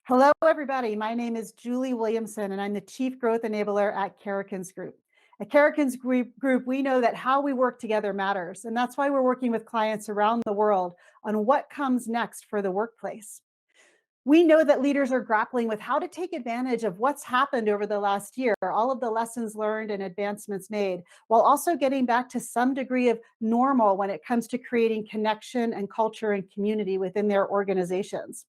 Hello, everybody. My name is Julie Williamson, and I'm the Chief Growth Enabler at Karrikins Group. At Karrikins Group, we know that how we work together matters, and that's why we're working with clients around the world on what comes next for the workplace. We know that leaders are grappling with how to take advantage of what's happened over the last year, all of the lessons learned and advancements made, while also getting back to some degree of normal when it comes to creating connection and culture and community within their organizations.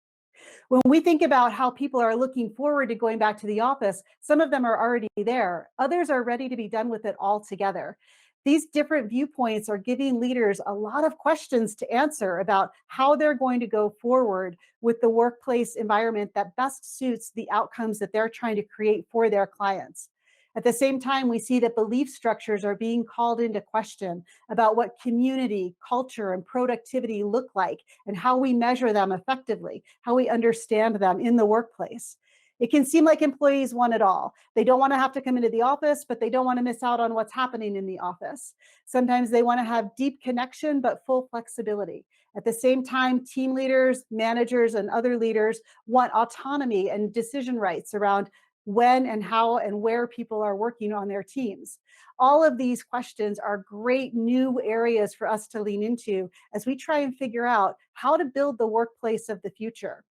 When we think about how people are looking forward to going back to the office, some of them are already there. Others are ready to be done with it altogether. These different viewpoints are giving leaders a lot of questions to answer about how they're going to go forward with the workplace environment that best suits the outcomes that they're trying to create for their clients. At the same time, we see that belief structures are being called into question about what community, culture, and productivity look like and how we measure them effectively, how we understand them in the workplace. It can seem like employees want it all. They don't want to have to come into the office, but they don't want to miss out on what's happening in the office. Sometimes they want to have deep connection, but full flexibility. At the same time, team leaders, managers, and other leaders want autonomy and decision rights around when and how and where people are working on their teams. All of these questions are great new areas for us to lean into as we try and figure out how to build the workplace of the future.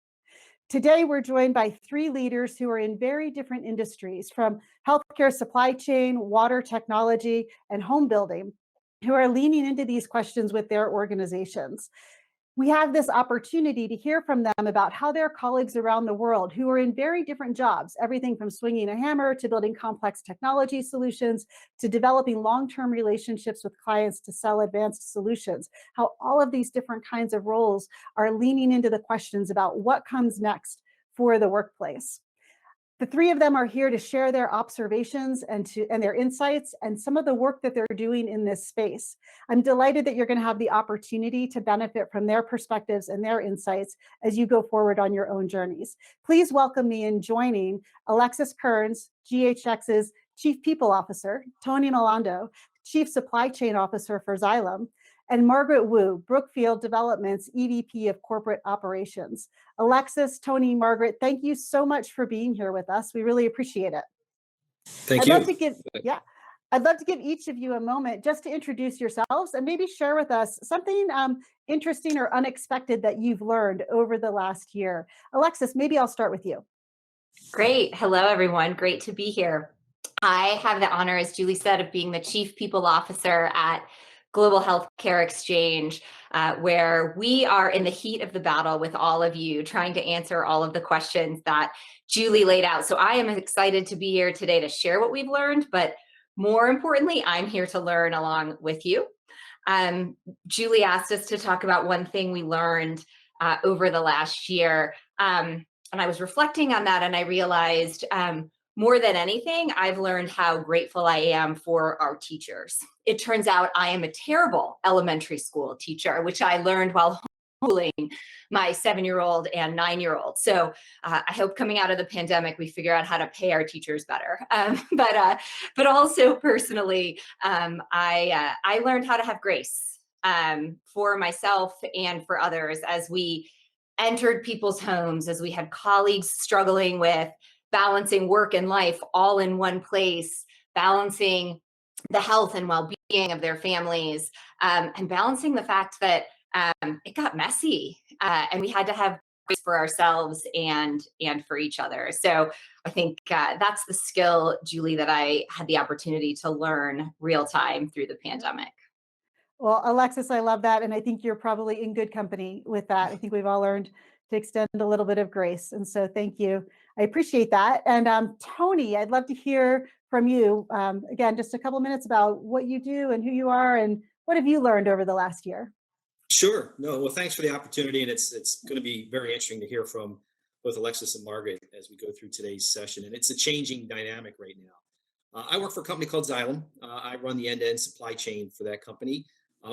Today, we're joined by three leaders who are in very different industries, from healthcare supply chain, water technology, and home building, who are leaning into these questions with their organizations. We have this opportunity to hear from them about how their colleagues around the world who are in very different jobs, everything from swinging a hammer to building complex technology solutions to developing long-term relationships with clients to sell advanced solutions, how all of these different kinds of roles are leaning into the questions about what comes next for the workplace. The three of them are here to share their observations and their insights and some of the work that they're doing in this space. I'm delighted that you're going to have the opportunity to benefit from their perspectives and their insights as you go forward on your own journeys. Please welcome me in joining Alexis Kearns, GHX's Chief People Officer, Tony Milando, Chief Supply Chain Officer for Xylem, and Margaret Wu, Brookfield Development's EVP of Corporate Operations. Alexis, Tony, Margaret, thank you so much for being here with us. We really appreciate it. Thank I'd you. love to give, yeah, I'd love to give each of you a moment just to introduce yourselves and maybe share with us something interesting or unexpected that you've learned over the last year. Alexis, maybe I'll start with you. Great. Hello, everyone. Great to be here. I have the honor, as Julie said, of being the Chief People Officer at Global Healthcare Exchange, where we are in the heat of the battle with all of you, trying to answer all of the questions that Julie laid out. So I am excited to be here today to share what we've learned, but more importantly, I'm here to learn along with you. Julie asked us to talk about one thing we learned over the last year. And I was reflecting on that and I realized more than anything, I've learned how grateful I am for our teachers. It turns out I am a terrible elementary school teacher, which I learned while homeschooling my 7-year-old and 9-year-old. So I hope coming out of the pandemic, we figure out how to pay our teachers better. But also personally, I learned how to have grace for myself and for others as we entered people's homes, as we had colleagues struggling with balancing work and life all in one place, balancing the health and well-being of their families, and balancing the fact that it got messy and we had to have grace for ourselves and for each other. So I think that's the skill, Julie, that I had the opportunity to learn real time through the pandemic. Well, Alexis, I love that. And I think you're probably in good company with that. I think we've all learned to extend a little bit of grace. And so thank you. I appreciate that. And Tony, I'd love to hear from you. Again, just a couple of minutes about what you do and who you are and what have you learned over the last year? Sure. No, well, thanks for the opportunity. And it's going to be very interesting to hear from both Alexis and Margaret as we go through today's session. And it's a changing dynamic right now. I work for a company called Xylem. I run the end-to-end supply chain for that company.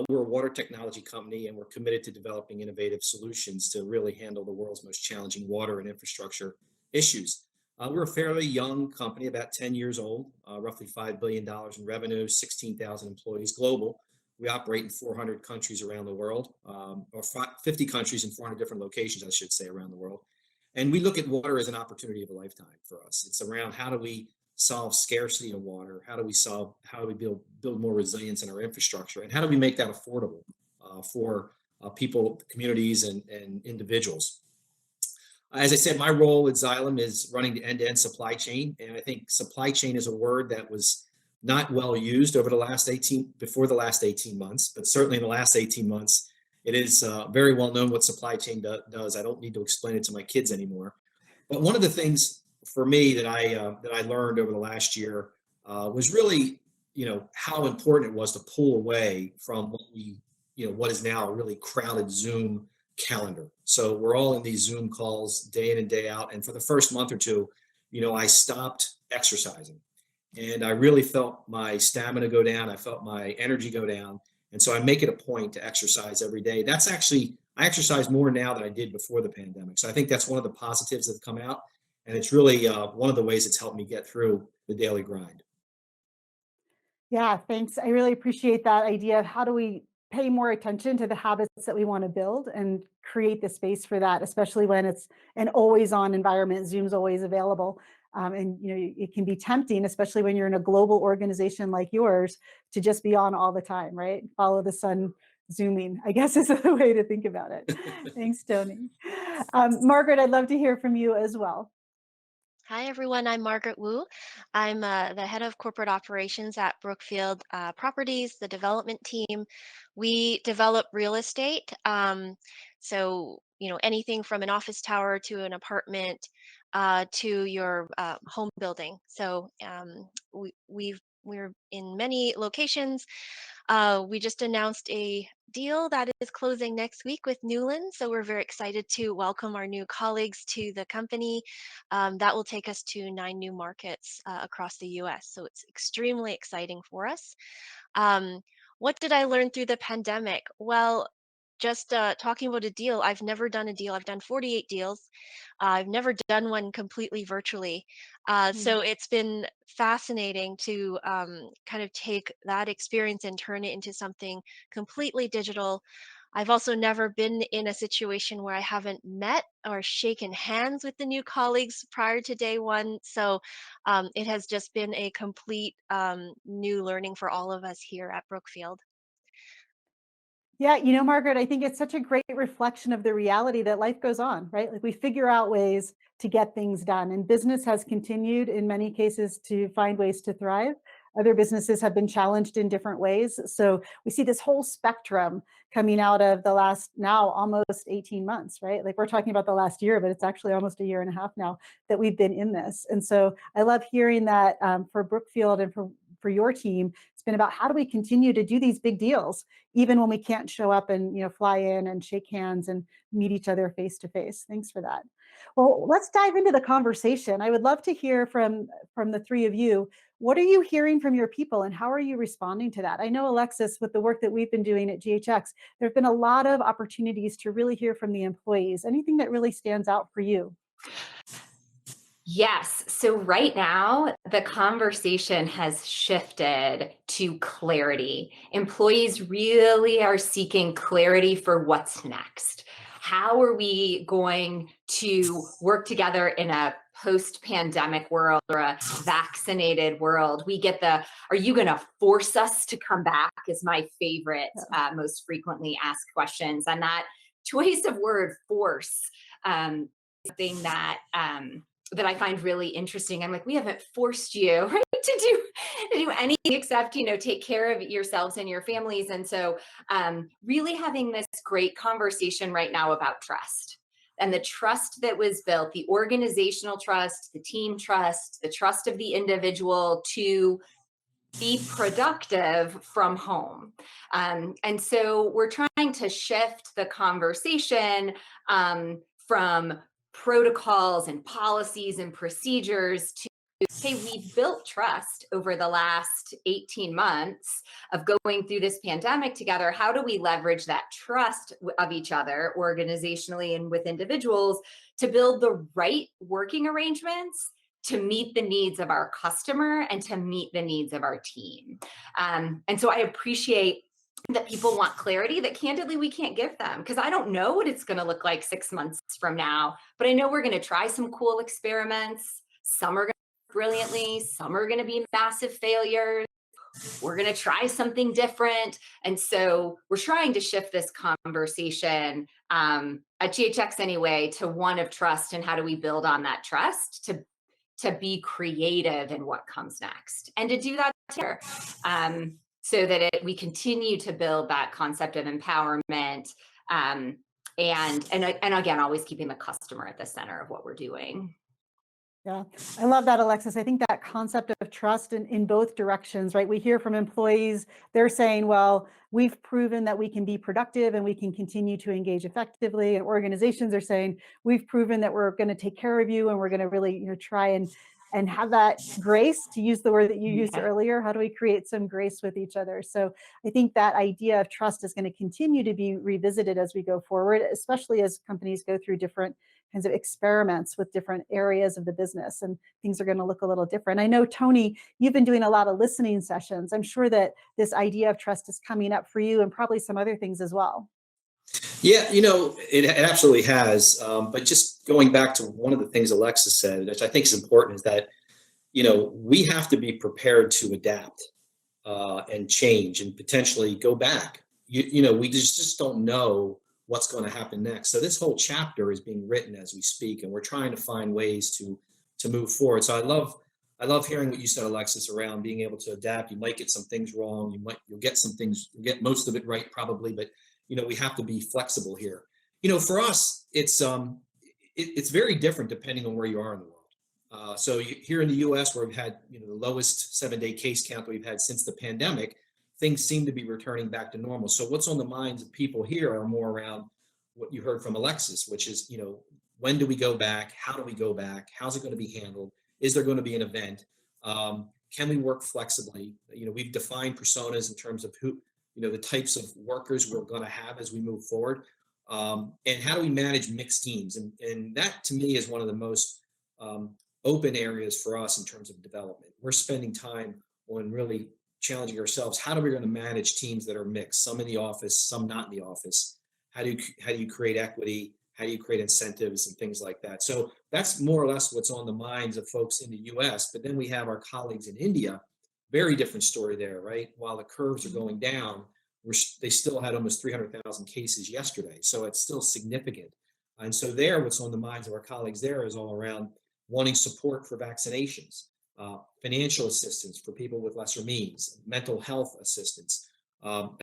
We're a water technology company, and we're committed to developing innovative solutions to really handle the world's most challenging water and infrastructure issues. We're a fairly young company, about 10 years old, roughly $5 billion in revenue, 16,000 employees global. We operate in 400 countries around the world, or 50 countries in 400 different locations, I should say, around the world. And we look at water as an opportunity of a lifetime for us. It's around how do we solve scarcity of water? How do we build more resilience in our infrastructure? And how do we make that affordable for people, communities, and individuals? As I said, my role at Xylem is running the end-to-end supply chain. And I think supply chain is a word that was not well used before the last 18 months, but certainly in the last 18 months, it is very well known what supply chain does. I don't need to explain it to my kids anymore. But one of the things for me that I learned over the last year was really, how important it was to pull away from what is now a really crowded Zoom calendar. So we're all in these Zoom calls day in and day out. And for the first month or two, I stopped exercising, and I really felt my stamina go down. I felt my energy go down. And so I make it a point to exercise every day. I exercise more now than I did before the pandemic. So I think that's one of the positives that have come out. And it's really one of the ways it's helped me get through the daily grind. Yeah, thanks. I really appreciate that idea of how do we pay more attention to the habits that we want to build and create the space for that, especially when it's an always on environment. Zoom's always available. And it can be tempting, especially when you're in a global organization like yours, to just be on all the time, right? Follow the sun zooming, I guess is the way to think about it. Thanks, Tony. Margaret, I'd love to hear from you as well. Hi, everyone. I'm Margaret Wu. I'm the head of corporate operations at Brookfield Properties, the development team. We develop real estate. So, anything from an office tower to an apartment to your home building. So we're in many locations. We just announced a deal that is closing next week with Newland. So we're very excited to welcome our new colleagues to the company. That will take us to 9 new markets across the US. So it's extremely exciting for us. What did I learn through the pandemic? Well, just talking about a deal, I've never done a deal. I've done 48 deals. I've never done one completely virtually. So it's been fascinating to kind of take that experience and turn it into something completely digital. I've also never been in a situation where I haven't met or shaken hands with the new colleagues prior to day one. So it has just been a complete new learning for all of us here at Brookfield. Yeah, Margaret, I think it's such a great reflection of the reality that life goes on, right? Like we figure out ways to get things done, and business has continued in many cases to find ways to thrive. Other businesses have been challenged in different ways. So we see this whole spectrum coming out of the last now almost 18 months, right? Like we're talking about the last year, but it's actually almost a year and a half now that we've been in this. And so I love hearing that for Brookfield and for your team, it's been about how do we continue to do these big deals even when we can't show up and fly in and shake hands and meet each other face to face. Thanks for that. Well, let's dive into the conversation. I would love to hear from the three of you. What are you hearing from your people and how are you responding to that? I know, Alexis, with the work that we've been doing at GHX, there have been a lot of opportunities to really hear from the employees. Anything that really stands out for you? Yes. So right now, the conversation has shifted to clarity. Employees really are seeking clarity for what's next. How are we going to work together in a post-pandemic world or a vaccinated world? We get are you going to force us to come back is my favorite, most frequently asked questions. And that choice of word force, something that I find really interesting. I'm like, we haven't forced you, right, to do anything except, take care of yourselves and your families. And so really having this great conversation right now about trust and the trust that was built, the organizational trust, the team trust, the trust of the individual to be productive from home. And so we're trying to shift the conversation from protocols and policies and procedures to, hey, we've built trust over the last 18 months of going through this pandemic together. How do we leverage that trust of each other organizationally and with individuals to build the right working arrangements to meet the needs of our customer and to meet the needs of our team? And so I appreciate that people want clarity that candidly we can't give them, because I don't know what it's going to look like 6 months from now, but I know we're going to try some cool experiments. Some are going to brilliantly, some are going to be massive failures. We're going to try something different. And so we're trying to shift this conversation at GHX anyway to one of trust, and how do we build on that trust to be creative in what comes next, and to do that here, so that we continue to build that concept of empowerment, and again, always keeping the customer at the center of what we're doing. Yeah, I love that, Alexis. I think that concept of trust in both directions, right? We hear from employees, they're saying, well, we've proven that we can be productive and we can continue to engage effectively. And organizations are saying, we've proven that we're going to take care of you and we're going to really, try and have that grace, to use the word that you used earlier. How do we create some grace with each other? So I think that idea of trust is going to continue to be revisited as we go forward, especially as companies go through different kinds of experiments with different areas of the business, and things are going to look a little different. I know, Tony, you've been doing a lot of listening sessions. I'm sure that this idea of trust is coming up for you, and probably some other things as well. Yeah, it absolutely has. But just going back to one of the things Alexis said, which I think is important, is that, we have to be prepared to adapt and change and potentially go back. We just don't know what's going to happen next. So this whole chapter is being written as we speak, and we're trying to find ways to move forward. So I love hearing what you said, Alexis, around being able to adapt. You might get some things wrong. You'll get some things, you'll get most of it right probably, but we have to be flexible here. For us, it's very different depending on where you are in the world. So here in the U.S., where we've had the lowest 7-day case count that we've had since the pandemic, things seem to be returning back to normal. So what's on the minds of people here are more around what you heard from Alexis, which is, when do we go back? How do we go back? How's it going to be handled? Is there going to be an event? Can we work flexibly? We've defined personas in terms of who, the types of workers we're going to have as we move forward. And how do we manage mixed teams? And that, to me, is one of the most open areas for us in terms of development. We're spending time on really challenging ourselves. How are we going to manage teams that are mixed? Some in the office, some not in the office. How do you create equity? How do you create incentives and things like that? So that's more or less what's on the minds of folks in the U.S. But then we have our colleagues in India. Very different story there, right? While the curves are going down, they still had almost 300,000 cases yesterday. So it's still significant. And so there, what's on the minds of our colleagues there is all around wanting support for vaccinations, financial assistance for people with lesser means, mental health assistance,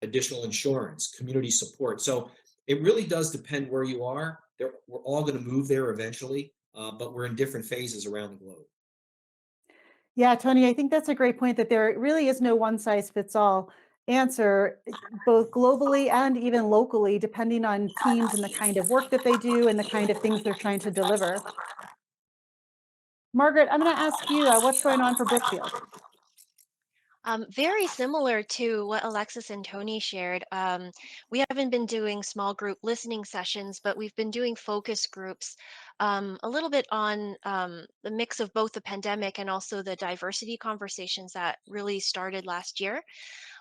additional insurance, community support. So it really does depend where you are. We're all going to move there eventually, but we're in different phases around the globe. Yeah, Tony, I think that's a great point, that there really is no one size fits all answer, both globally and even locally, depending on teams and the kind of work that they do and the kind of things they're trying to deliver. Margaret, I'm going to ask you, what's going on for Brookfield? Very similar to what Alexis and Tony shared. We haven't been doing small group listening sessions, but we've been doing focus groups, a little bit on the mix of both the pandemic and also the diversity conversations that really started last year.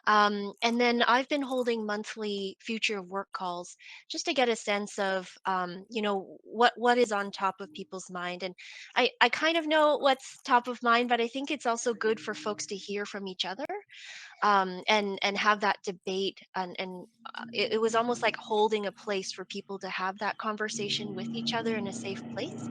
And then I've been holding monthly future of work calls just to get a sense of, what is on top of people's mind. And I kind of know what's top of mind, but I think it's also good for folks to hear from each other, and have that debate. And it was almost like holding a place for people to have that conversation with each other in a safe place.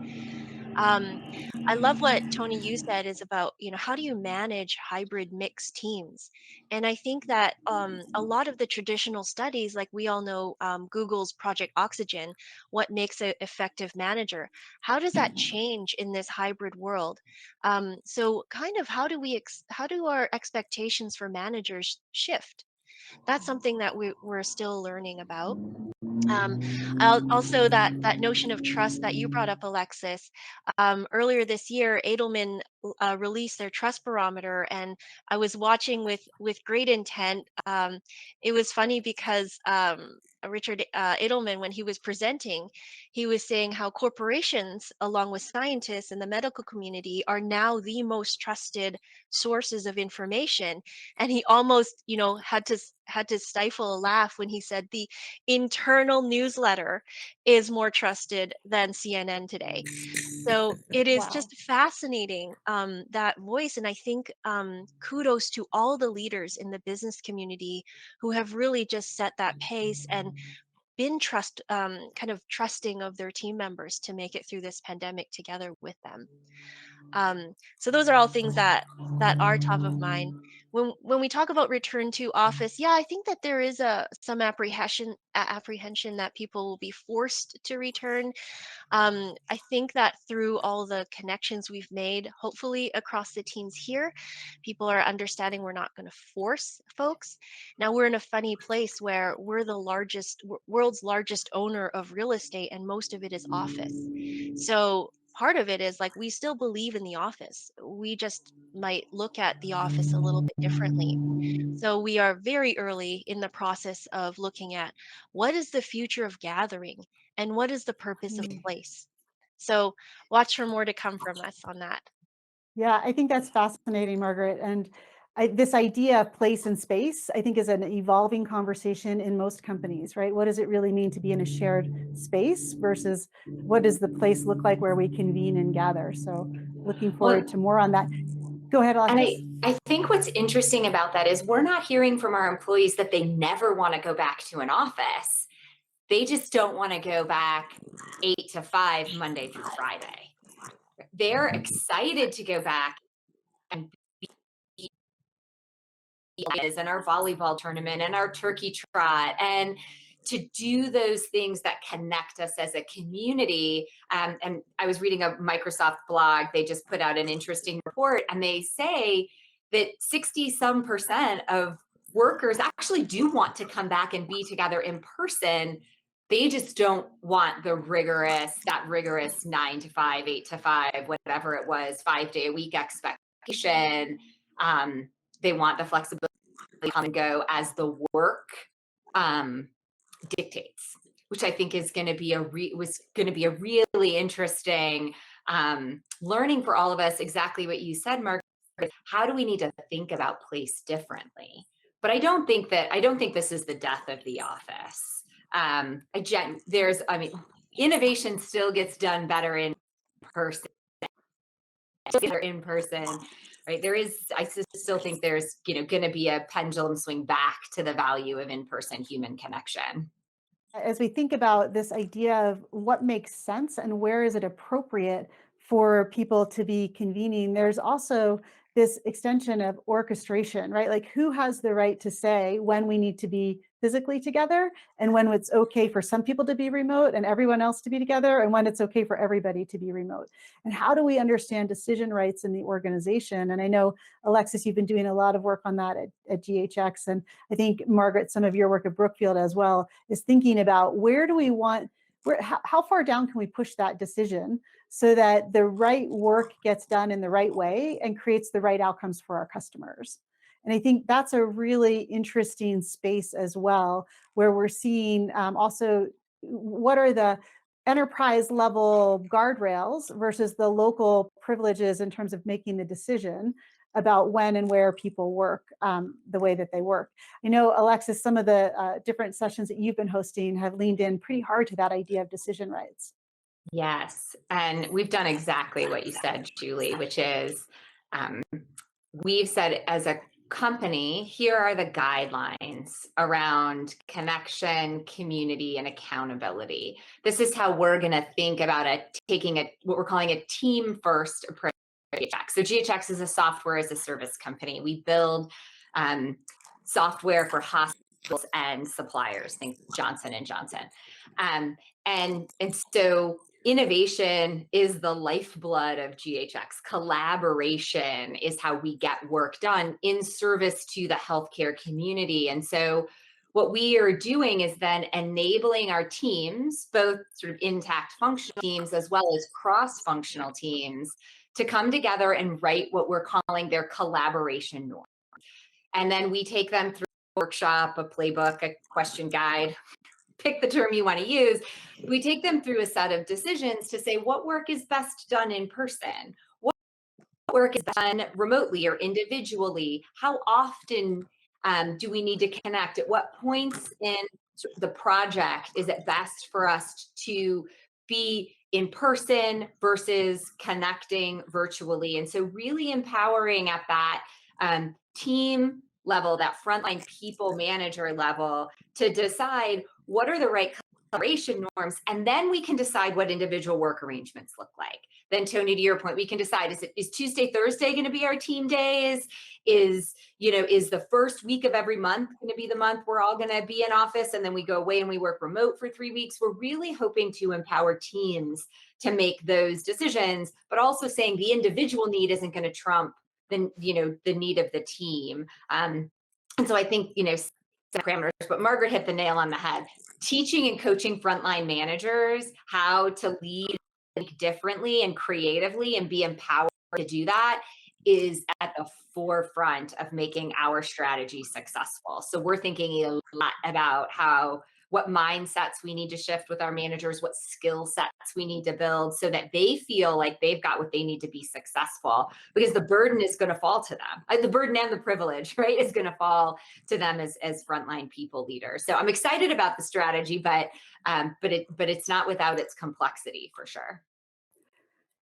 Um, I love what Tony, you said, is about, how do you manage hybrid mixed teams? And I think that a lot of the traditional studies, like we all know, Google's Project Oxygen, what makes an effective manager? How does that change in this hybrid world? So kind of how do our expectations for managers shift? That's something that we're still learning about. um, Also, that notion of trust that you brought up, Alexis. Earlier this year, Edelman released their trust barometer, and I was watching with great intent. It was funny because Richard Edelman, when he was presenting, he was saying how corporations, along with scientists and the medical community, are now the most trusted sources of information, and he almost, had to had to stifle a laugh when he said the internal newsletter is more trusted than CNN today. So it is Wow. just fascinating, that voice. And I think kudos to all the leaders in the business community who have really just set that pace and been kind of trusting of their team members to make it through this pandemic together with them. So those are all things that are top of mind. When we talk about return to office, yeah, I think that there is some apprehension that people will be forced to return. I think that through all the connections we've made, hopefully across the teams here, people are understanding we're not going to force folks. Now we're in a funny place where we're the world's largest owner of real estate, and most of it is office. So part of it is like we still believe in the office. We just might look at the office a little bit differently. So we are very early in the process of looking at what is the future of gathering and what is the purpose of place. So watch for more to come from us on that. Yeah, I think that's fascinating, Margaret. And this idea of place and space, I think, is an evolving conversation in most companies, right? What does it really mean to be in a shared space versus what does the place look like where we convene and gather? So looking forward to more on that. Go ahead, And Alexis. I think what's interesting about that is we're not hearing from our employees that they never want to go back to an office. They just don't want to go back 8 to 5 Monday through Friday. They're excited to go back and be in our volleyball tournament and our turkey trot and to do those things that connect us as a community. And I was reading a Microsoft blog. They just put out an interesting report, and they say that 60% of workers actually do want to come back and be together in person. They just don't want that rigorous 9 to 5, 8 to 5, whatever it was, 5-day a week expectation. They want the flexibility to come and go as the work dictates, which I think is going to be a really interesting learning for all of us. Exactly what you said, Margaret. How do we need to think about place differently? But I don't think this is the death of the office. Innovation still gets done better in person. Right? I still think there's, going to be a pendulum swing back to the value of in-person human connection. As we think about this idea of what makes sense and where is it appropriate for people to be convening, there's also this extension of orchestration, right? Like who has the right to say when we need to be physically together and when it's okay for some people to be remote and everyone else to be together and when it's okay for everybody to be remote. And how do we understand decision rights in the organization? And I know, Alexis, you've been doing a lot of work on that at GHX. And I think, Margaret, some of your work at Brookfield as well is thinking about how far down can we push that decision so that the right work gets done in the right way and creates the right outcomes for our customers. And I think that's a really interesting space as well, where we're seeing also what are the enterprise level guardrails versus the local privileges in terms of making the decision about when and where people work the way that they work. I know, Alexis, some of the different sessions that you've been hosting have leaned in pretty hard to that idea of decision rights. Yes, and we've done exactly what you said, Julie, which is we've said as a company, here are the guidelines around connection, community, and accountability. This is how we're going to think about what we're calling a team first approach. So GHX is a software as a service company. We build software for hospitals and suppliers, think Johnson & Johnson. And so innovation is the lifeblood of GHX. Collaboration is how we get work done in service to the healthcare community. And so what we are doing is then enabling our teams, both sort of intact functional teams as well as cross-functional teams, to come together and write what we're calling their collaboration norms. And then we take them through a workshop, a playbook, a question guide, pick the term you want to use. We take them through a set of decisions to say what work is best done in person, what work is done remotely or individually, how often Do we need to connect? At what points in the project is it best for us to be in person versus connecting virtually? And so really empowering at that team level, that frontline people manager level, to decide what are the right collaboration norms, and then we can decide what individual work arrangements look like. Then Tony, to your point, we can decide, is Tuesday, Thursday going to be our team days? Is the first week of every month going to be the month we're all going to be in office, and then we go away and we work remote for 3 weeks? We're really hoping to empower teams to make those decisions, but also saying the individual need isn't going to trump the need of the team. And so I think, parameters, but Margaret hit the nail on the head. Teaching and coaching frontline managers how to lead differently and creatively and be empowered to do that is at the forefront of making our strategy successful. So we're thinking a lot about what mindsets we need to shift with our managers, what skill sets we need to build so that they feel like they've got what they need to be successful, because the burden is going to fall to them. The burden and the privilege, right, is going to fall to them as frontline people leaders. So I'm excited about the strategy, but it's not without its complexity, for sure.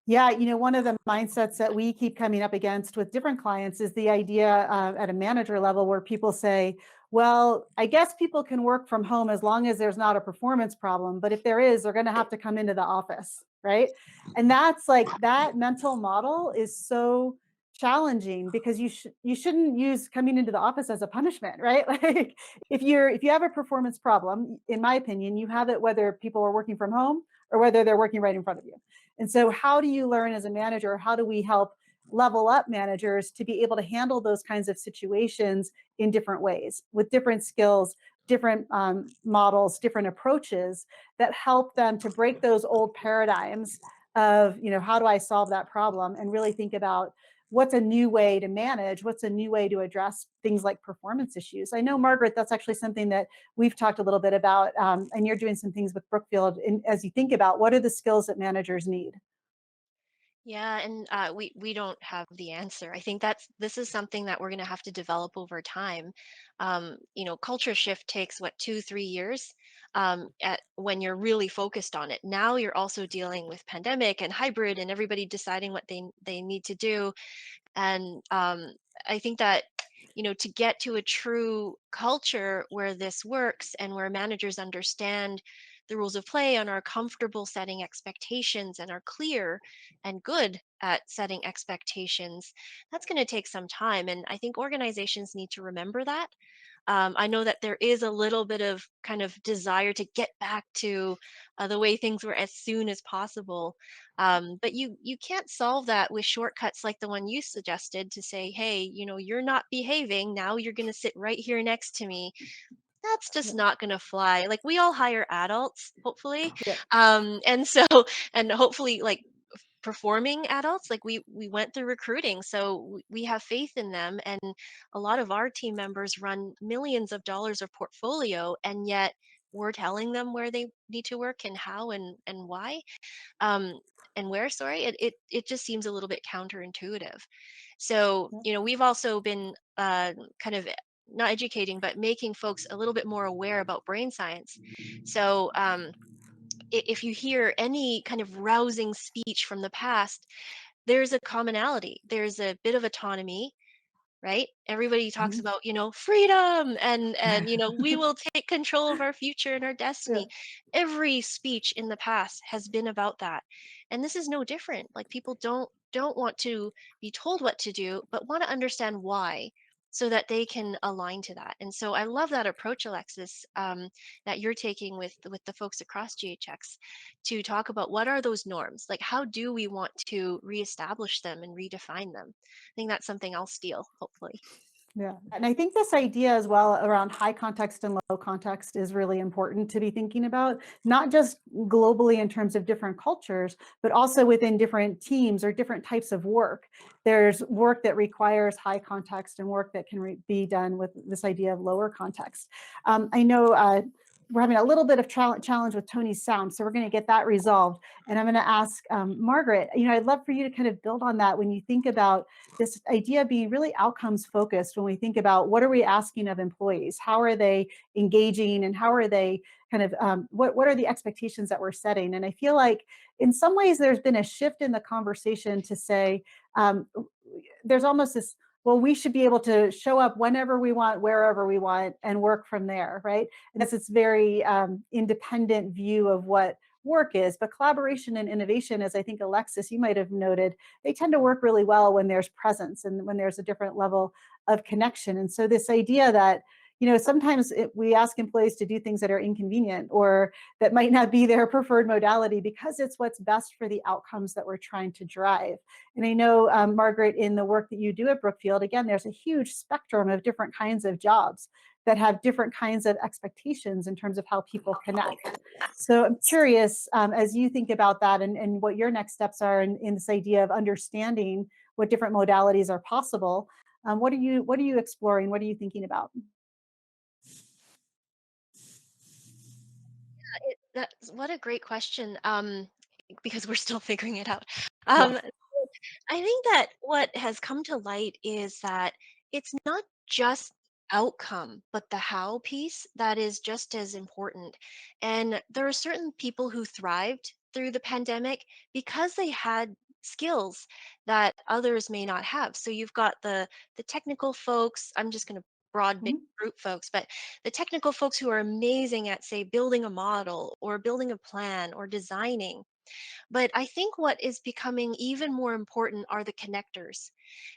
Yeah, one of the mindsets that we keep coming up against with different clients is the idea at a manager level where people say, well, I guess people can work from home as long as there's not a performance problem. But if there is, they're going to have to come into the office, right? And that's like, that mental model is so challenging, because you shouldn't use coming into the office as a punishment, right? Like if you have a performance problem, in my opinion, you have it whether people are working from home or whether they're working right in front of you. And so how do you learn as a manager? How do we help level up managers to be able to handle those kinds of situations in different ways, with different skills, different models, different approaches that help them to break those old paradigms of, how do I solve that problem, and really think about what's a new way to manage, what's a new way to address things like performance issues. I know, Margaret, that's actually something that we've talked a little bit about, and you're doing some things with Brookfield as you think about what are the skills that managers need. Yeah, and we don't have the answer. I think this is something that we're going to have to develop over time. Culture shift takes 2-3 years when you're really focused on it. Now you're also dealing with pandemic and hybrid and everybody deciding what they need to do. And I think that to get to a true culture where this works and where managers understand the rules of play and are comfortable setting expectations and are clear and good at setting expectations, that's going to take some time. And I think organizations need to remember that. I know that there is a little bit of kind of desire to get back to the way things were as soon as possible. But you can't solve that with shortcuts like the one you suggested, to say, hey, you're not behaving. Now you're going to sit right here next to me. That's just not going to fly. Like, we all hire adults, hopefully. Yeah. And so, and hopefully, like, performing adults, like we went through recruiting, so we have faith in them. And a lot of our team members run millions of dollars of portfolio, and yet we're telling them where they need to work and how and why, um, and where, sorry. It just seems a little bit counterintuitive. So we've also been kind of not educating, but making folks a little bit more aware about brain science. So if you hear any kind of rousing speech from the past, there's a commonality. There's a bit of autonomy, right? Everybody talks about, freedom and we will take control of our future and our destiny. Yeah. Every speech in the past has been about that. And this is no different. Like, people don't want to be told what to do, but want to understand why, so that they can align to that. And so I love that approach, Alexis, that you're taking with the folks across GHX, to talk about what are those norms, like how do we want to reestablish them and redefine them. I think that's something I'll steal, hopefully. Yeah. And I think this idea as well around high context and low context is really important to be thinking about, not just globally in terms of different cultures, but also within different teams or different types of work. There's work that requires high context and work that can be done with this idea of lower context. I know we're having a little bit of challenge with Tony's sound, so we're going to get that resolved. And I'm going to ask Margaret, I'd love for you to kind of build on that when you think about this idea of being really outcomes focused, when we think about what are we asking of employees, how are they engaging, and how are they kind of, what are the expectations that we're setting? And I feel like in some ways there's been a shift in the conversation to say, there's almost this, well, we should be able to show up whenever we want, wherever we want, and work from there, right? And that's this very independent view of what work is. But collaboration and innovation, as I think Alexis, you might have noted, they tend to work really well when there's presence and when there's a different level of connection. And so this idea that, sometimes we ask employees to do things that are inconvenient or that might not be their preferred modality because it's what's best for the outcomes that we're trying to drive. And I know, Margaret, in the work that you do at Brookfield, again, there's a huge spectrum of different kinds of jobs that have different kinds of expectations in terms of how people connect. So I'm curious, as you think about that and what your next steps are in this idea of understanding what different modalities are possible, what are you exploring? What are you thinking about? What a great question. Because we're still figuring it out. Yes. I think that what has come to light is that it's not just outcome, but the how piece that is just as important. And there are certain people who thrived through the pandemic because they had skills that others may not have. So you've got the technical folks, I'm just going to broad big Mhm. group folks, but the technical folks who are amazing at, say, building a model or building a plan or designing. But I think what is becoming even more important are the connectors.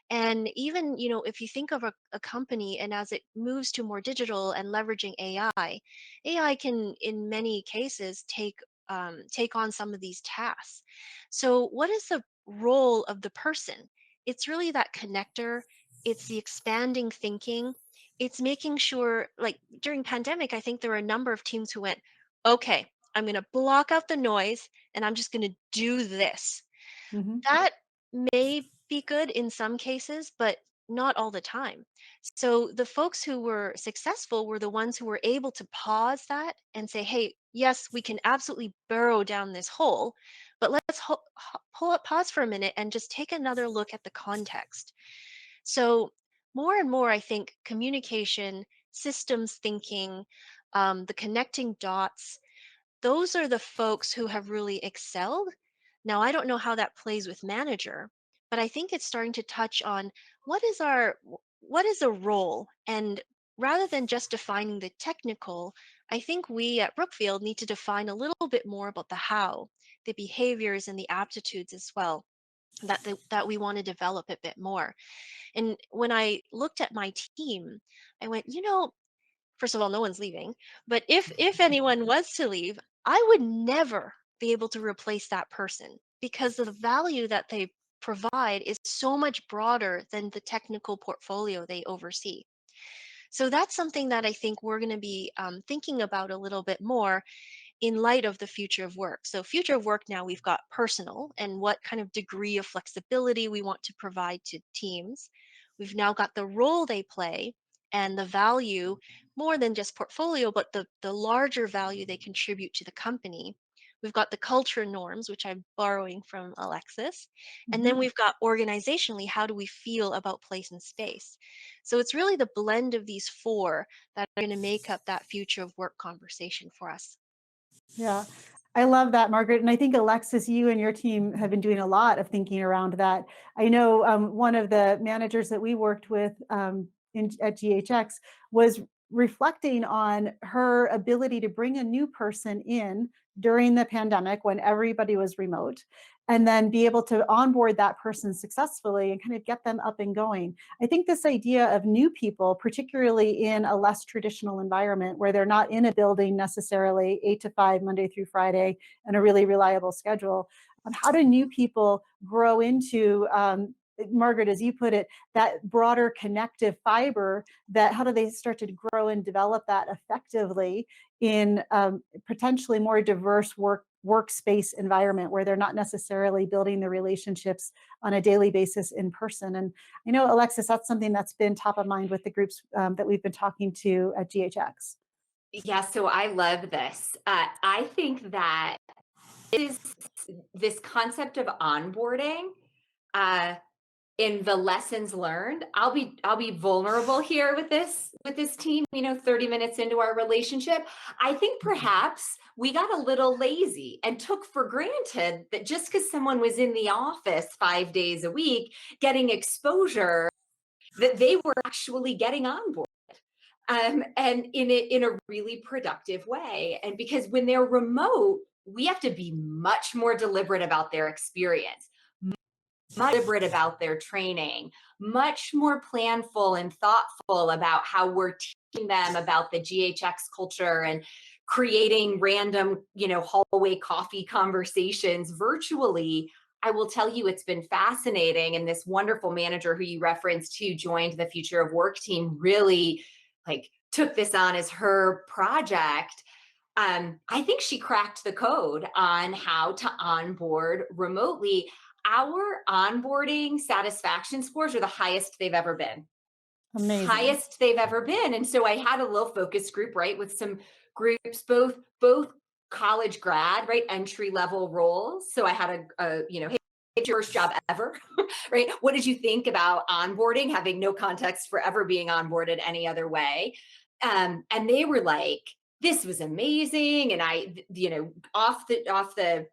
And even, if you think of a company and as it moves to more digital and leveraging AI can, in many cases, take on some of these tasks. So, what is the role of the person? It's really that connector. It's the expanding thinking. It's making sure, like during pandemic, I think there were a number of teams who went, okay, I'm going to block out the noise and I'm just going to do this. Mhm. That may be good in some cases, but not all the time. So the folks who were successful were the ones who were able to pause that and say, hey, yes, we can absolutely burrow down this hole, but let's pull up, pause for a minute and just take another look at the context. So more and more, I think communication, systems thinking, the connecting dots, those are the folks who have really excelled. Now, I don't know how that plays with manager, but I think it's starting to touch on what is a role, and rather than just defining the technical, I think we at Brookfield need to define a little bit more about the how, the behaviors and the aptitudes as well that we want to develop a bit more. And when I looked at my team, I went, first of all, no one's leaving, but if anyone was to leave, I would never be able to replace that person because the value that they provide is so much broader than the technical portfolio they oversee. So that's something that I think we're going to be thinking about a little bit more in light of the future of work. So, future of work now, we've got personal and what kind of degree of flexibility we want to provide to teams. We've now got the role they play and the value, more than just portfolio, but the larger value they contribute to the company. We've got the culture norms, which I'm borrowing from Alexis. And then Mhm. we've got organizationally, how do we feel about place and space? So it's really the blend of these four that are going to make up that future of work conversation for us. Yeah, I love that, Margaret. And I think Alexis, you and your team have been doing a lot of thinking around that. I know, one of the managers that we worked with, at GHX was reflecting on her ability to bring a new person in during the pandemic when everybody was remote, and then be able to onboard that person successfully and kind of get them up and going. I think this idea of new people, particularly in a less traditional environment where they're not in a building necessarily 8 to 5, Monday through Friday, and a really reliable schedule, how do new people grow into, Margaret, as you put it, that broader connective fiber, that how do they start to grow and develop that effectively in, potentially more diverse workspace environment where they're not necessarily building the relationships on a daily basis in person. And I know, Alexis, that's something that's been top of mind with the groups, that we've been talking to at GHX. Yeah, so I love this. I think that is this concept of onboarding uh, in the lessons learned. I'll be vulnerable here with this team. 30 minutes into our relationship, I think perhaps we got a little lazy and took for granted that just because someone was in the office 5 days a week getting exposure, that they were actually getting on board. And in a really productive way. And because when they're remote, we have to be much more deliberate about their experience, much deliberate about their training, much more planful and thoughtful about how we're teaching them about the GHX culture and creating random, hallway coffee conversations virtually. I will tell you, it's been fascinating. And this wonderful manager who you referenced, who joined the Future of Work team, really like took this on as her project. I think she cracked the code on how to onboard remotely. Our onboarding satisfaction scores are the highest they've ever been. Amazing. Highest they've ever been. And so I had a little focus group, right, with some groups, both college grad, right, entry level roles. So I had hey, it's your first job ever, right? What did you think about onboarding, having no context for ever being onboarded any other way? And they were like, this was amazing. And I, off the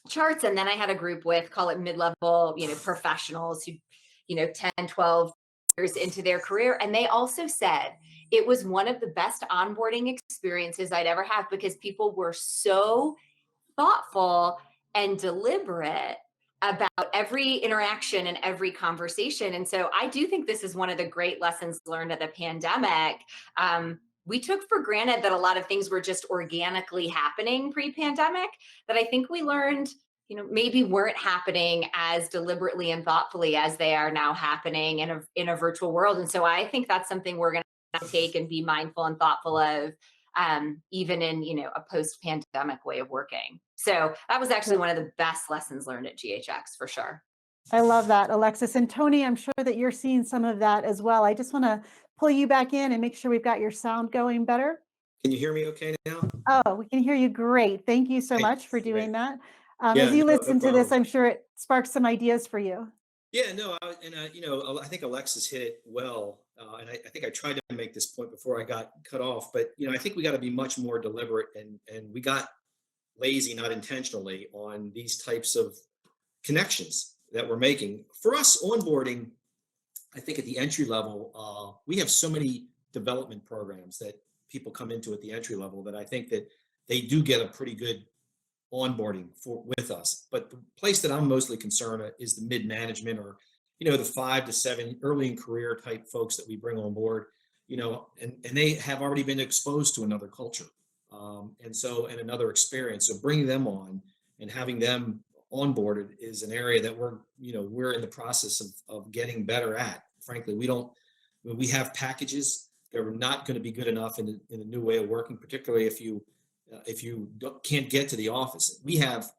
charts. And then I had a group with, call it mid-level, professionals who, 10, 12 years into their career. And they also said it was one of the best onboarding experiences I'd ever had, because people were so thoughtful and deliberate about every interaction and every conversation. And so I do think this is one of the great lessons learned of the pandemic. We took for granted that a lot of things were just organically happening pre-pandemic, that I think we learned, maybe weren't happening as deliberately and thoughtfully as they are now happening in a virtual world. And so I think that's something we're going to take and be mindful and thoughtful of, even in a post-pandemic way of working. So that was actually one of the best lessons learned at GHX, for sure. I love that, Alexis. And Tony, I'm sure that you're seeing some of that as well. I just want to pull you back in and make sure we've got your sound going better. Can you hear me okay now? Oh, we can hear you great. Thank you so much for doing that. Yeah, as you no listen to this, problem. I'm sure it sparks some ideas for you. Yeah, no, I think Alexis hit it well, and I think I tried to make this point before I got cut off. But I think we got to be much more deliberate, and we got lazy, not intentionally, on these types of connections that we're making. For us, onboarding, I think at the entry level, we have so many development programs that people come into at the entry level that I think that they do get a pretty good onboarding with us. But the place that I'm mostly concerned is the mid-management, or the 5 to 7 early in career type folks that we bring on board, and they have already been exposed to another culture, and another experience. So bringing them on and having them onboarded is an area that we're in the process of getting better at. Frankly, we have packages that are not going to be good enough in the new way of working, particularly if you can't get to the office. We have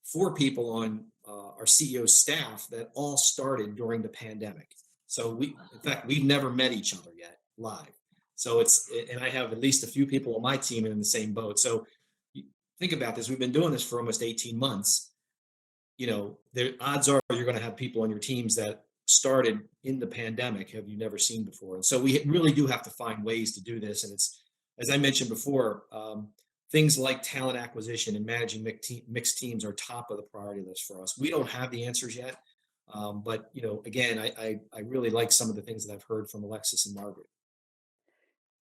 4 people on our CEO's staff that all started during the pandemic. So in fact, we've never met each other yet live. So and I have at least a few people on my team in the same boat. So think about this. We've been doing this for almost 18 months. The odds are you're going to have people on your teams that started in the pandemic have you never seen before. And so we really do have to find ways to do this. And it's, as I mentioned before, things like talent acquisition and managing mixed teams are top of the priority list for us. We don't have the answers yet, but again, I really like some of the things that I've heard from Alexis and Margaret.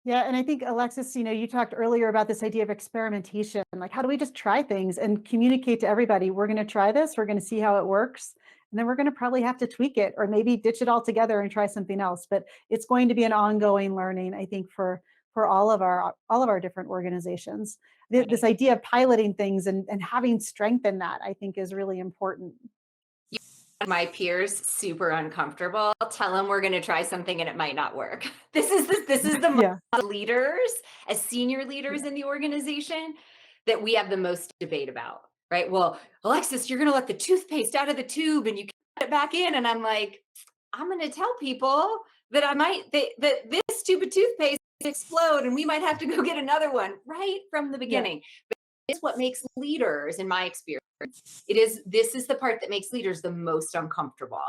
Yeah, and I think, Alexis, you talked earlier about this idea of experimentation. Like, how do we just try things and communicate to everybody? We're going to try this. We're going to see how it works. And then we're going to probably have to tweak it, or maybe ditch it all together and try something else. But it's going to be an ongoing learning, I think, for all of our different organizations. This idea of piloting things and having strength in that, I think, is really important. My peers super uncomfortable. Tell them we're going to try something and it might not work. This is the Yeah. leaders, as senior leaders in the organization, that we have the most debate about, right? Well, Alexis, you're going to let the toothpaste out of the tube and you can put it back in. And I'm like, I'm going to tell people that that this tube of toothpaste explode and we might have to go get another one right from the beginning. But it's what makes leaders, in my experience, this is the part that makes leaders the most uncomfortable.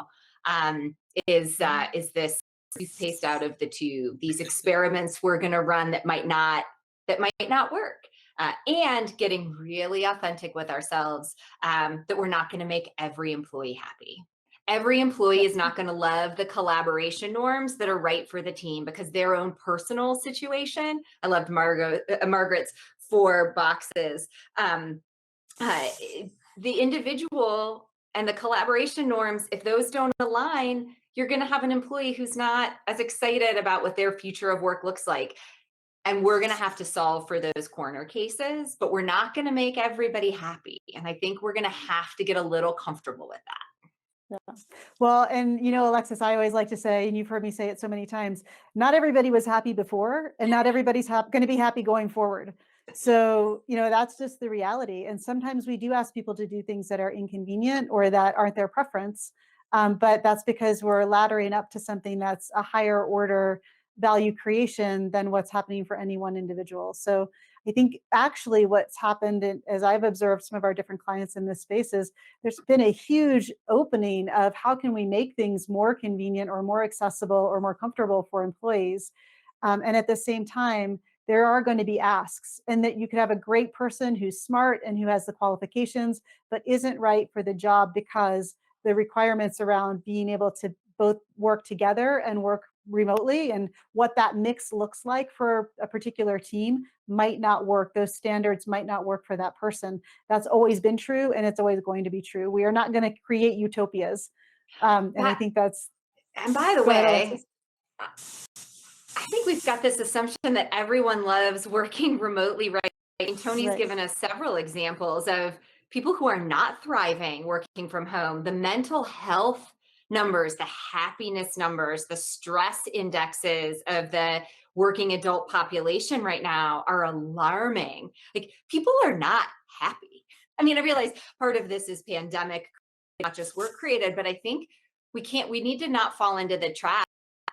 Is this toothpaste out of the tube, these experiments we're going to run that might not work, and getting really authentic with ourselves, that we're not going to make every employee happy. Every employee is not going to love the collaboration norms that are right for the team because their own personal situation. I loved Margaret's 4 boxes. The individual and the collaboration norms, if those don't align, you're going to have an employee who's not as excited about what their future of work looks like. And we're going to have to solve for those corner cases, but we're not going to make everybody happy. And I think we're going to have to get a little comfortable with that. Yeah. Well, and Alexis, I always like to say, and you've heard me say it so many times, not everybody was happy before, and not everybody's going to be happy going forward. So, that's just the reality. And sometimes we do ask people to do things that are inconvenient or that aren't their preference. But that's because we're laddering up to something that's a higher order value creation than what's happening for any one individual. So I think actually what's happened, and as I've observed some of our different clients in this space, is there's been a huge opening of how can we make things more convenient or more accessible or more comfortable for employees. And at the same time, there are going to be asks, and that you could have a great person who's smart and who has the qualifications, but isn't right for the job because the requirements around being able to both work together and work remotely and what that mix looks like for a particular team might not work. Those standards might not work for that person. That's always been true, and it's always going to be true. We are not going to create utopias. And I think that's... And by the way, I think we've got this assumption that everyone loves working remotely, right? And Tony's given us several examples of people who are not thriving working from home. The mental health numbers, the happiness numbers, the stress indexes of the working adult population right now are alarming. Like, people are not happy. I mean, I realize part of this is pandemic, not just work created, but I think we need to not fall into the trap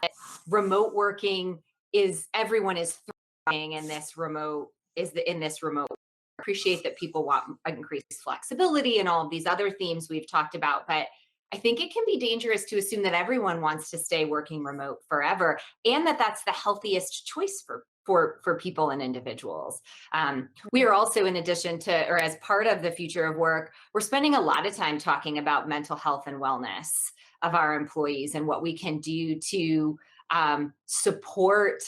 that remote working everyone is thriving in this remote, appreciate that people want increased flexibility and all of these other themes we've talked about, but I think it can be dangerous to assume that everyone wants to stay working remote forever, and that that's the healthiest choice for people and individuals. We are also, in addition to, or as part of the future of work, we're spending a lot of time talking about mental health and wellness of our employees and what we can do to support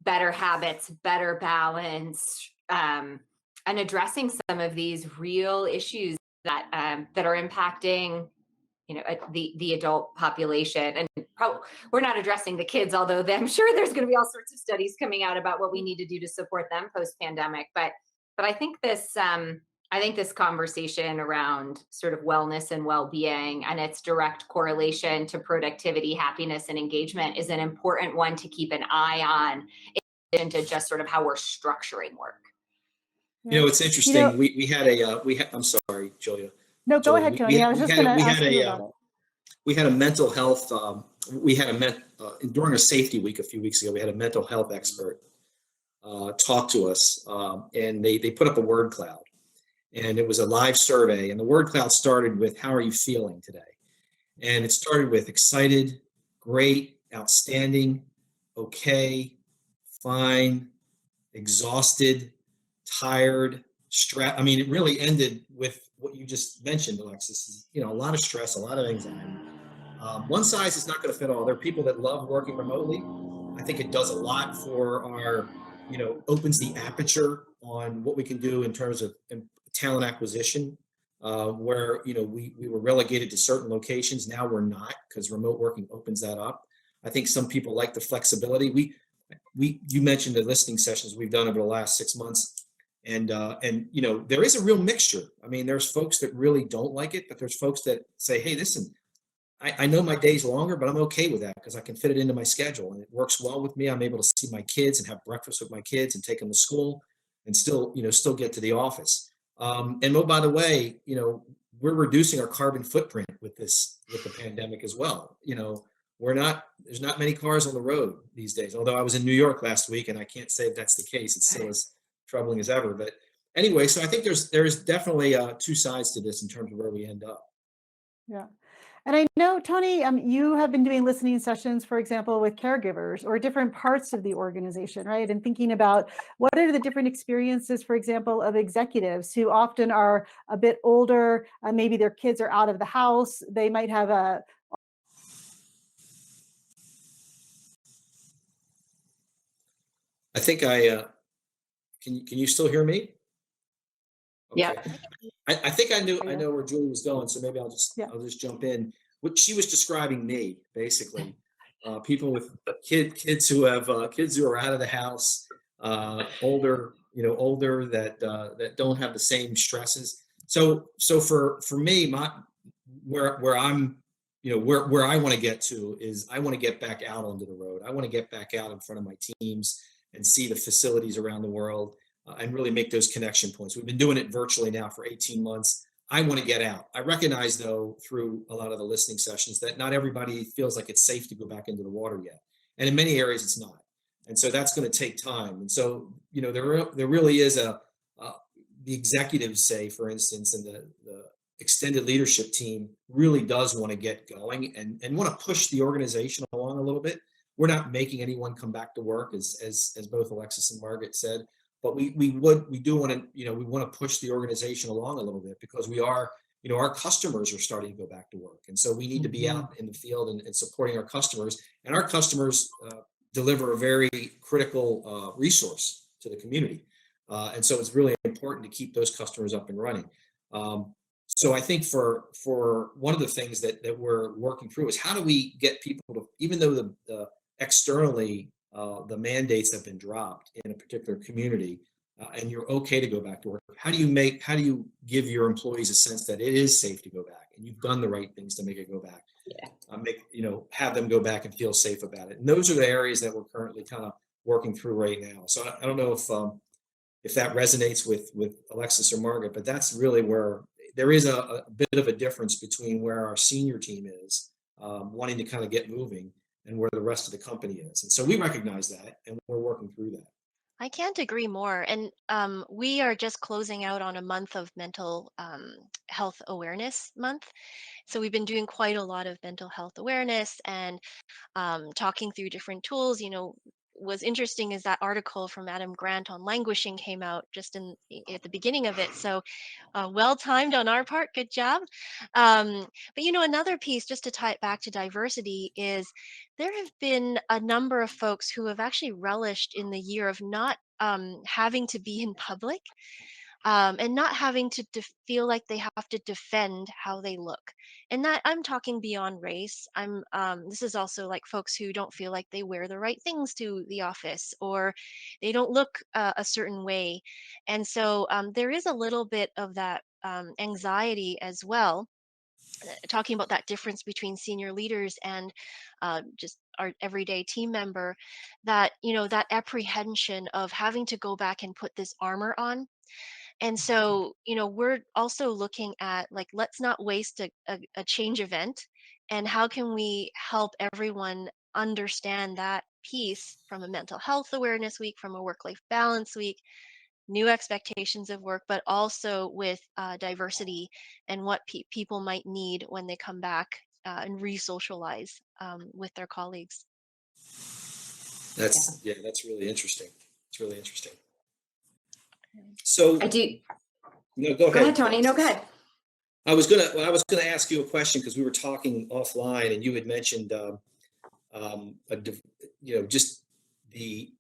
better habits, better balance, and addressing some of these real issues that are impacting the adult population. And we're not addressing the kids, although I'm sure there's going to be all sorts of studies coming out about what we need to do to support them post-pandemic. But I think this conversation around sort of wellness and well-being and its direct correlation to productivity, happiness, and engagement is an important one to keep an eye on, in addition to just sort of how we're structuring work. It's interesting. We had I'm sorry, Julia. No, go ahead, Tony. I was just going to ask you about it. We had a mental health, during a safety week a few weeks ago, we had a mental health expert talk to us, and they put up a word cloud, and it was a live survey, and the word cloud started with, how are you feeling today? And it started with excited, great, outstanding, okay, fine, exhausted, tired, stressed. I mean, it really ended with what you just mentioned, Alexis. A lot of stress, a lot of anxiety. One size is not going to fit all. There are people that love working remotely. I think it does a lot for our, opens the aperture on what we can do in terms of talent acquisition, where, we were relegated to certain locations. Now we're not, because remote working opens that up. I think some people like the flexibility. You mentioned the listening sessions we've done over the last 6 months. And there is a real mixture. I mean, there's folks that really don't like it, but there's folks that say, hey, listen, I know my day's longer, but I'm okay with that because I can fit it into my schedule and it works well with me. I'm able to see my kids and have breakfast with my kids and take them to school and still get to the office. And oh, by the way, we're reducing our carbon footprint with the pandemic as well. there's not many cars on the road these days. Although I was in New York last week, and I can't say that's the case. It's still as troubling as ever. But anyway, so I think there's definitely two sides to this in terms of where we end up. Yeah. And I know, Tony, you have been doing listening sessions, for example, with caregivers or different parts of the organization, right? And thinking about what are the different experiences, for example, of executives who often are a bit older, maybe their kids are out of the house, they might have a I think can you still hear me? Okay. Yeah. I think I know where Julie was going, so maybe I'll just jump in. What she was describing me, basically, people with kids who have kids who are out of the house, older that don't have the same stresses. So for me, where I'm, where I want to get to is I want to get back out onto the road. I want to get back out in front of my teams and see the facilities around the world. And really make those connection points. We've been doing it virtually now for 18 months. I want to get out. I recognize, though, through a lot of the listening sessions that not everybody feels like it's safe to go back into the water yet. And in many areas, it's not. And so that's going to take time. And so, there really is the executives say, for instance, and the extended leadership team really does want to get going and want to push the organization along a little bit. We're not making anyone come back to work, as both Alexis and Margaret said. But we do want to, we want to push the organization along a little bit because we are, our customers are starting to go back to work. And so we need to be out in the field and supporting our customers. And our customers deliver a very critical resource to the community. And so it's really important to keep those customers up and running. So I think for one of the things that we're working through is how do we get people to, even though the externally the mandates have been dropped in a particular community, and you're okay to go back to work. How do you give your employees a sense that it is safe to go back, and you've done the right things to make it go back? Yeah. Have them go back and feel safe about it. And those are the areas that we're currently kind of working through right now. So I don't know if that resonates with Alexis or Margaret, but that's really where there is a bit of a difference between where our senior team is wanting to kind of get moving and where the rest of the company is. And so we recognize that, and we're working through that. I can't agree more. And we are just closing out on a month of mental health awareness month. So we've been doing quite a lot of mental health awareness and talking through different tools. Was interesting is that article from Adam Grant on languishing came out just at the beginning of it. So well timed on our part. Good job. But another piece, just to tie it back to diversity, is there have been a number of folks who have actually relished in the year of not having to be in public and not having to feel like they have to defend how they look. And that I'm talking beyond race. This is also like folks who don't feel like they wear the right things to the office or they don't look a certain way. And so there is a little bit of that anxiety as well, talking about that difference between senior leaders and just our everyday team member, that that apprehension of having to go back and put this armor on. And so, we're also looking at, like, let's not waste a change event, and how can we help everyone understand that piece from a mental health awareness week, from a work-life balance week, new expectations of work, but also with diversity and what people might need when they come back and re-socialize with their colleagues. That's really interesting. It's really interesting. So I do. No, go ahead. Go ahead, Tony. No, go ahead. I was gonna ask you a question because we were talking offline, and you had mentioned, just the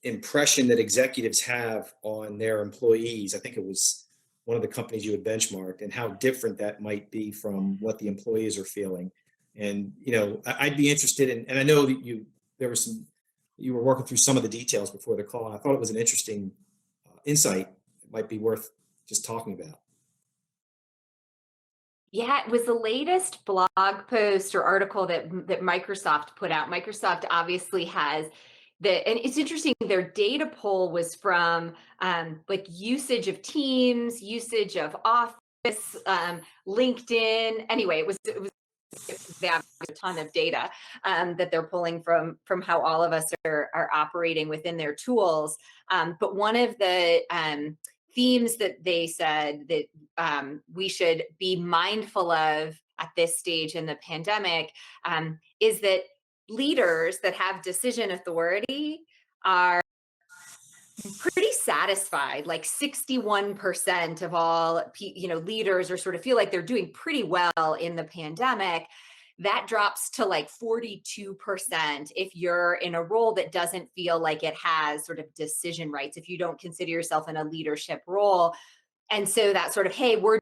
impression that executives have on their employees. I think it was one of the companies you had benchmarked, and how different that might be from what the employees are feeling. And I'd be interested in, and I know that you were working through some of the details before the call, and I thought it was an interesting insight. It might be worth just talking about. Yeah, it was the latest blog post or article that Microsoft put out. Microsoft obviously has and it's interesting, their data poll was from like usage of Teams, usage of Office, LinkedIn. Anyway, it was they have a ton of data that they're pulling from how all of us are operating within their tools. But one of the themes that they said that we should be mindful of at this stage in the pandemic is that leaders that have decision authority are pretty satisfied. Like 61% of all leaders are sort of feel like they're doing pretty well in the pandemic. That drops to like 42% if you're in a role that doesn't feel like it has sort of decision rights, if you don't consider yourself in a leadership role. And so that sort of, hey, we're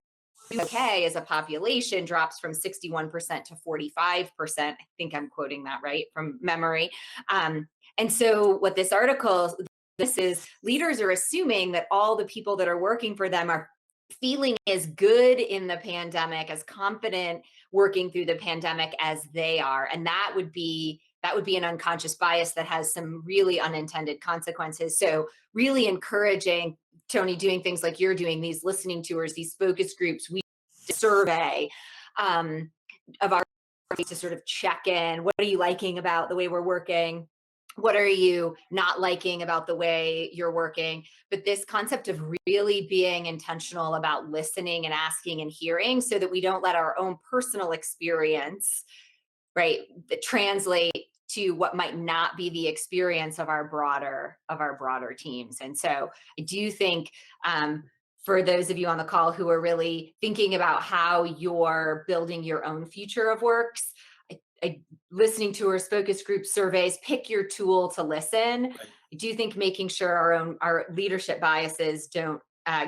doing okay as a population drops from 61% to 45%. I think I'm quoting that right from memory. And so what this is leaders are assuming that all the people that are working for them are feeling as good in the pandemic, as confident working through the pandemic as they are. And that would be an unconscious bias that has some really unintended consequences. So really encouraging, Tony, doing things like you're doing, these listening tours, these focus groups, we survey of our to sort of check in. What are you liking about the way we're working? What are you not liking about the way you're working? But this concept of really being intentional about listening and asking and hearing so that we don't let our own personal experience, right, translate to what might not be the experience of our broader teams. And so I do think for those of you on the call who are really thinking about how you're building your own future of works, listening to our focus group surveys, pick your tool to listen. Right. I do think making sure our leadership biases don't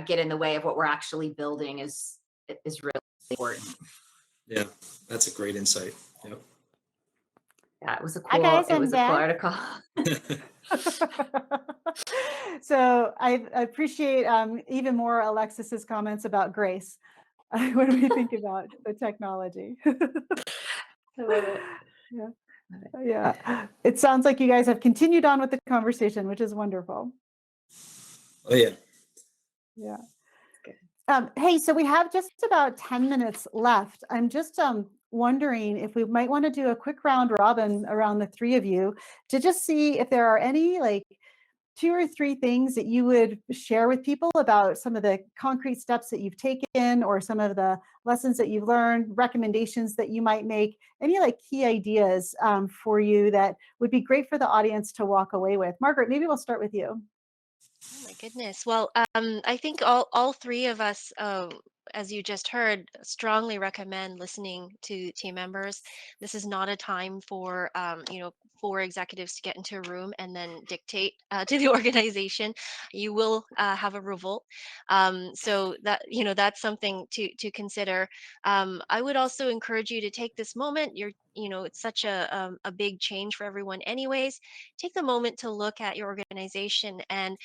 get in the way of what we're actually building is really important. Yeah, that's a great insight. Yep. Yeah, it was a Hi, guys, I'm cool back. article. So I appreciate even more Alexis's comments about grace when we think about the technology. I love it. Yeah. Yeah. It sounds like you guys have continued on with the conversation, which is wonderful. Oh yeah. Yeah. Good. Hey, so we have just about 10 minutes left. I'm just wondering if we might want to do a quick round robin around the three of you to just see if there are any like 2 or 3 things that you would share with people about some of the concrete steps that you've taken or some of the lessons that you've learned, recommendations that you might make, any like key ideas for you that would be great for the audience to walk away with. Margaret, maybe we'll start with you. Oh my goodness. Well, I think all three of us, as you just heard, strongly recommend listening to team members. This is not a time for for executives to get into a room and then dictate to the organization. You will have a revolt. So that that's something to consider. I would also encourage you to take this moment. It's such a big change for everyone, anyways. Take the moment to look at your organization and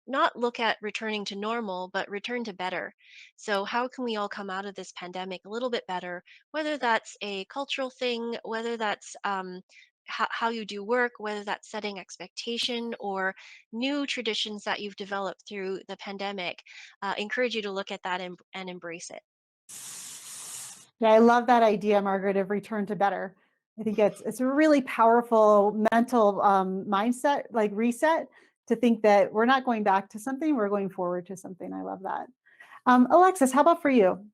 not look at returning to normal, but return to better. So how can we all come out of this pandemic a little bit better, whether that's a cultural thing, whether that's how you do work, whether that's setting expectation or new traditions that you've developed through the pandemic. Encourage you to look at that and embrace it. Yeah, I love that idea, Margaret, of return to better. I think it's a really powerful mental mindset, like reset, to think that we're not going back to something, we're going forward to something. I love that. Alexis, how about for you?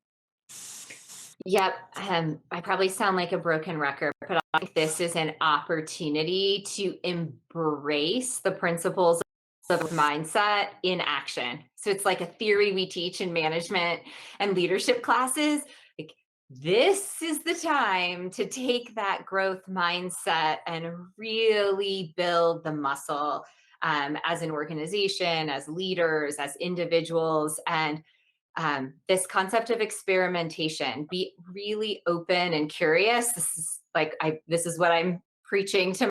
Yep. I probably sound like a broken record, but I think this is an opportunity to embrace the principles of mindset in action. So it's like a theory we teach in management and leadership classes. Like, this is the time to take that growth mindset and really build the muscle as an organization, as leaders, as individuals. And this concept of experimentation, be really open and curious. This is what I'm preaching to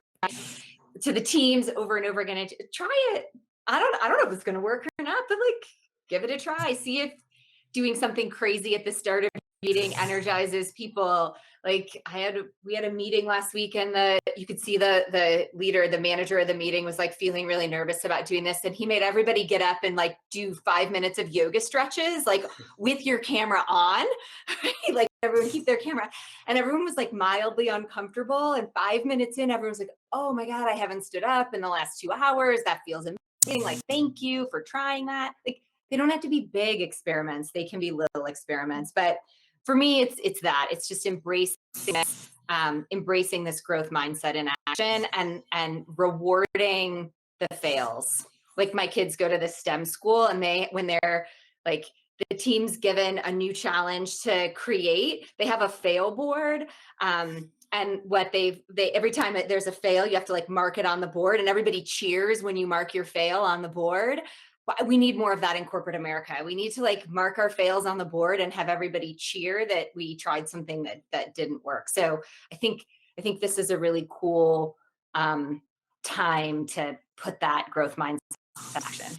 the teams over and over again. Try it. I don't know if it's going to work or not, but like, give it a try. See if doing something crazy at the start of meeting energizes people. Like we had a meeting last week, and you could see the leader, the manager of the meeting was like feeling really nervous about doing this. And he made everybody get up and like do 5 minutes of yoga stretches, like with your camera on, right? Like everyone keep their camera. And everyone was like mildly uncomfortable. And 5 minutes in, everyone's like, oh my God, I haven't stood up in the last 2 hours. That feels amazing. Like, thank you for trying that. Like, they don't have to be big experiments. They can be little experiments. But for me, it's that. It's just embracing this growth mindset in action and rewarding the fails. Like my kids go to the STEM school, and when they're like, the team's given a new challenge to create, they have a fail board. And what they every time that there's a fail, you have to like mark it on the board, and everybody cheers when you mark your fail on the board. We need more of that in corporate America. We need to like mark our fails on the board and have everybody cheer that we tried something that didn't work. So I think this is a really cool time to put that growth mindset in action.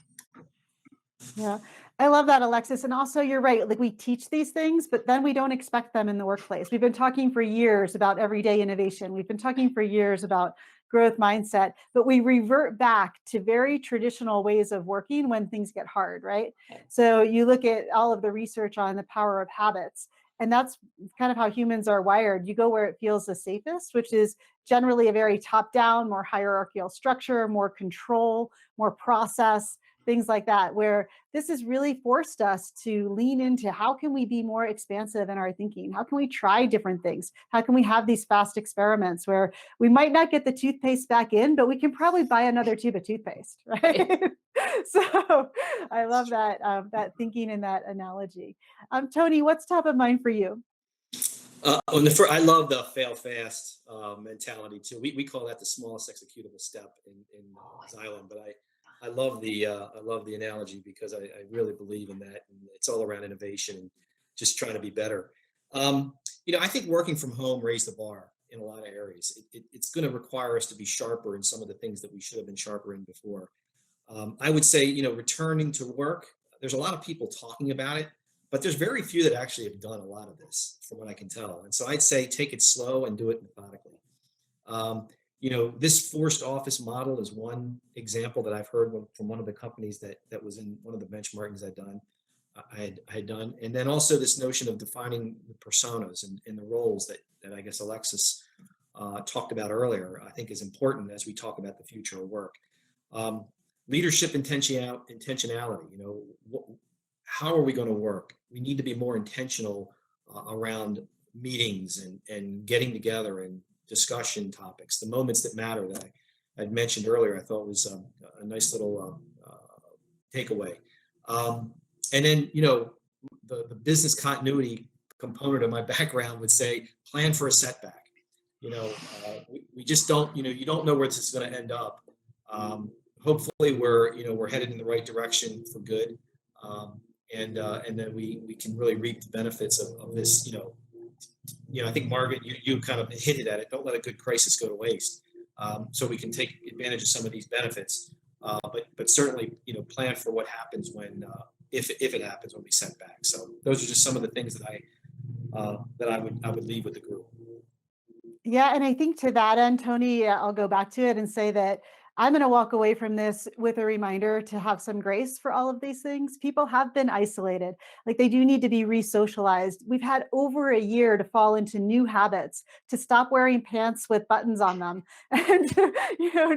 Yeah, I love that, Alexis. And also, you're right. Like, we teach these things, but then we don't expect them in the workplace. We've been talking for years about everyday innovation. We've been talking for years about growth mindset, but we revert back to very traditional ways of working when things get hard, right? So you look at all of the research on the power of habits, and that's kind of how humans are wired. You go where it feels the safest, which is generally a very top-down, more hierarchical structure, more control, more process, things like that, where this has really forced us to lean into how can we be more expansive in our thinking? How can we try different things? How can we have these fast experiments where we might not get the toothpaste back in, but we can probably buy another tube of toothpaste, right? So I love that, that thinking and that analogy. Tony, what's top of mind for you? I love the fail fast mentality too. We call that the smallest executable step in Xylem, but I love the analogy because I really believe in that, and it's all around innovation and just trying to be better. I think working from home raised the bar in a lot of areas. It's going to require us to be sharper in some of the things that we should have been sharper in before. I would say, returning to work, there's a lot of people talking about it, but there's very few that actually have done a lot of this, from what I can tell. And so I'd say take it slow and do it methodically. This forced office model is one example that I've heard from one of the companies that was in one of the benchmarkings I had done. And then also this notion of defining the personas and the roles that I guess Alexis talked about earlier, I think is important as we talk about the future of work. Leadership intentionality, how are we going to work? We need to be more intentional around meetings and getting together and discussion topics, the moments that matter that I'd mentioned earlier. I thought was a nice little takeaway. And then, the business continuity component of my background would say, plan for a setback. We just don't, you don't know where this is going to end up. Hopefully we're headed in the right direction for good. And then we can really reap the benefits of this, I think, Margaret, you kind of hinted at it. Don't let a good crisis go to waste. So we can take advantage of some of these benefits, but certainly, plan for what happens when, if it happens, when we set back. So those are just some of the things that I would leave with the group. Yeah, and I think to that end, Tony, I'll go back to it and say that I'm going to walk away from this with a reminder to have some grace for all of these things. People have been isolated. Like, they do need to be re-socialized. We've had over a year to fall into new habits, to stop wearing pants with buttons on them, and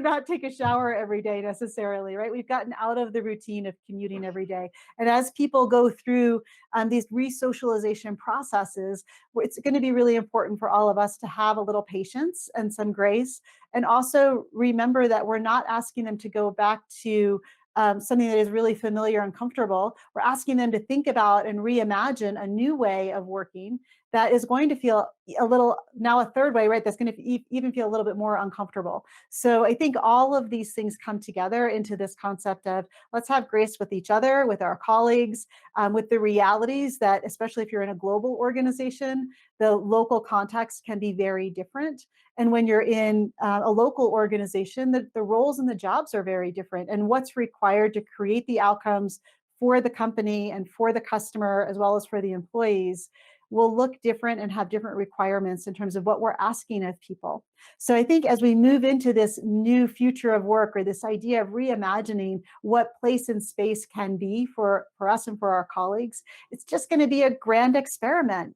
not take a shower every day necessarily, right? We've gotten out of the routine of commuting every day. And as people go through these re-socialization processes, it's going to be really important for all of us to have a little patience and some grace. And also remember that we're not asking them to go back to something that is really familiar and comfortable. We're asking them to think about and reimagine a new way of working that is going to feel a little, now a third way, right? That's going to even feel a little bit more uncomfortable. So I think all of these things come together into this concept of let's have grace with each other, with our colleagues, with the realities that, especially if you're in a global organization, the local context can be very different. And when you're in a local organization, the roles and the jobs are very different. And what's required to create the outcomes for the company and for the customer, as well as for the employees, will look different and have different requirements in terms of what we're asking of people. So I think as we move into this new future of work, or this idea of reimagining what place and space can be for us and for our colleagues, it's just going to be a grand experiment,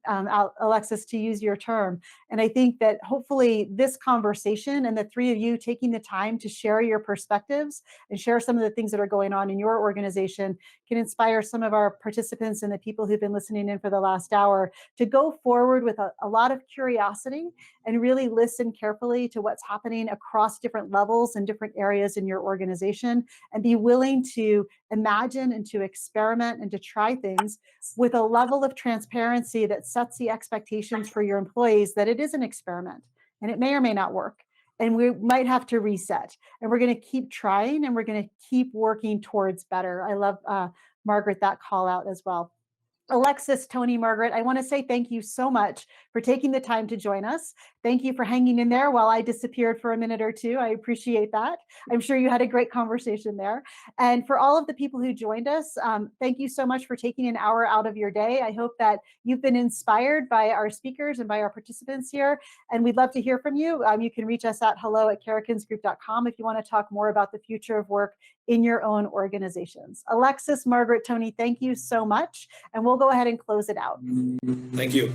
Alexis, to use your term. And I think that hopefully this conversation and the three of you taking the time to share your perspectives and share some of the things that are going on in your organization can inspire some of our participants and the people who've been listening in for the last hour to go forward with a lot of curiosity and really listen carefully to what's happening across different levels and different areas in your organization, and be willing to imagine and to experiment and to try things with a level of transparency that sets the expectations for your employees that it is an experiment and it may or may not work. And we might have to reset, and we're going to keep trying, and we're going to keep working towards better. I love, Margaret, that call out as well. Alexis, Tony, Margaret, I want to say thank you so much for taking the time to join us. Thank you for hanging in there while I disappeared for a minute or two. I appreciate that. I'm sure you had a great conversation there. And for all of the people who joined us, thank you so much for taking an hour out of your day. I hope that you've been inspired by our speakers and by our participants here. And we'd love to hear from you. You can reach us at hello@karrikinsgroup.com if you want to talk more about the future of work in your own organizations. Alexis, Margaret, Tony, thank you so much. And we'll go ahead and close it out. Thank you.